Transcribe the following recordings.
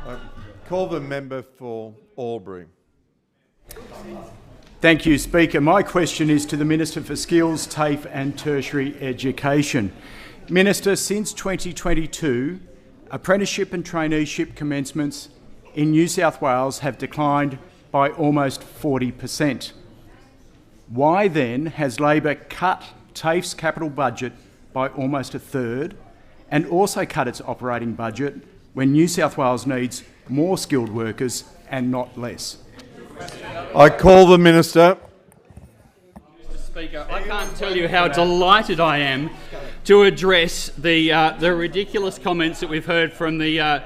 I call the member for Albury. Thank you, Speaker. My question is to the Minister for Skills, TAFE and Tertiary Education. Minister, since 2022, apprenticeship and traineeship commencements in New South Wales have declined by almost 40%. Why then has Labor cut TAFE's capital budget by almost a third and also cut its operating budget when New South Wales needs more skilled workers and not less? I call the Minister. Mr Speaker, I can't tell you how delighted I am to address the ridiculous comments that we've heard from the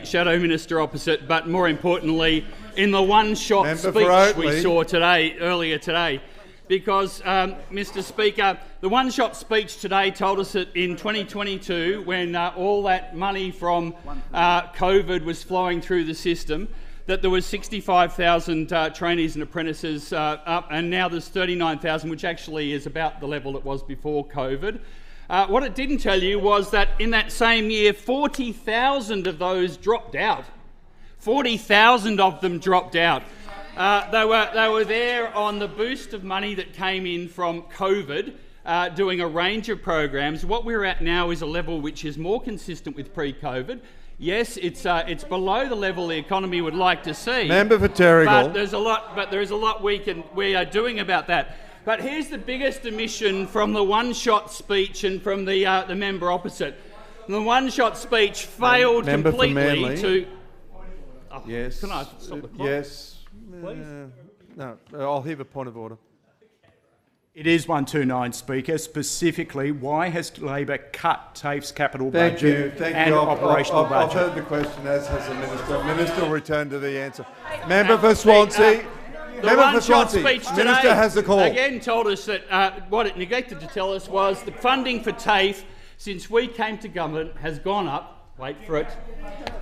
Shadow Minister opposite, but more importantly, in the one-shot speech we saw earlier today. Because, Mr Speaker, the one-shot speech today told us that in 2022, when all that money from COVID was flowing through the system, that there was 65,000 trainees and apprentices up, and now there's 39,000, which actually is about the level it was before COVID. What it didn't tell you was that in that same year, 40,000 of those dropped out. 40,000 of them dropped out. They were there on the boost of money that came in from COVID, doing a range of programs. What we're at now is a level which is more consistent with pre-COVID. Yes, it's below the level the economy would like to see. Member for Terrigal. But there is a lot we are doing about that. But here's the biggest omission from the one-shot speech and from the member opposite. The one-shot speech failed completely to. Oh, yes. Can I stop the clock? Yes. Please. No, I'll hear a point of order. It is 129, Speaker. Specifically, why has Labor cut TAFE's capital budget and operational budget? I've heard the question, as has the Minister. The Minister will return to the answer. Member for Swansea. The one-shot speech today Minister has the call. Again told us that what it neglected to tell us was the funding for TAFE since we came to government has gone up, wait for it,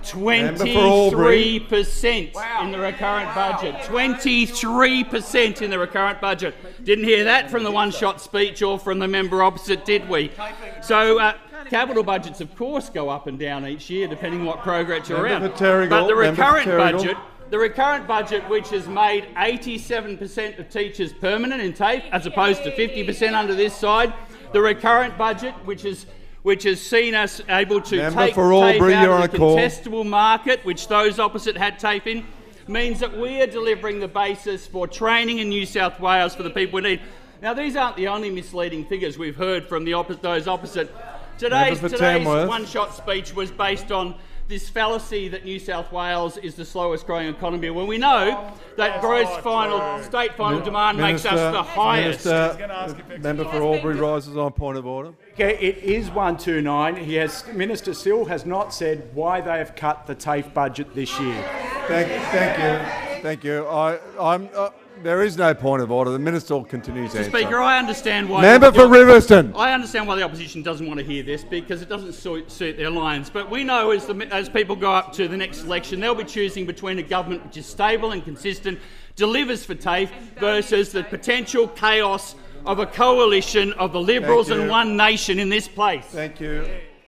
23% in the recurrent budget. 23% in the recurrent budget. Didn't hear that from the one-shot speech or from the member opposite, did we? So capital budgets, of course, go up and down each year, depending on what programs you're around. But the recurrent budget, which has made 87% of teachers permanent in TAFE, as opposed to 50% under this side, the recurrent budget, which has seen us able to take TAFE out of the contestable market, which those opposite had TAFE in, means that we are delivering the basis for training in New South Wales for the people we need. Now, these aren't the only misleading figures we've heard from those opposite. Today's one-shot speech was based on this fallacy that New South Wales is the slowest growing economy, when we know that state final demand makes us the highest. Member for Albury rises on point of order. Okay, it is 129. Minister still has not said why they have cut the TAFE budget this year. Thank you. There is no point of order. The Minister will continue to answer. Speaker, I understand why. Member for Riverstone. I understand why the opposition doesn't want to hear this, because it doesn't suit their lines. But we know as people go up to the next election, they'll be choosing between a government which is stable and consistent, delivers for TAFE, versus the potential chaos of a coalition of the Liberals and One Nation in this place. Thank you.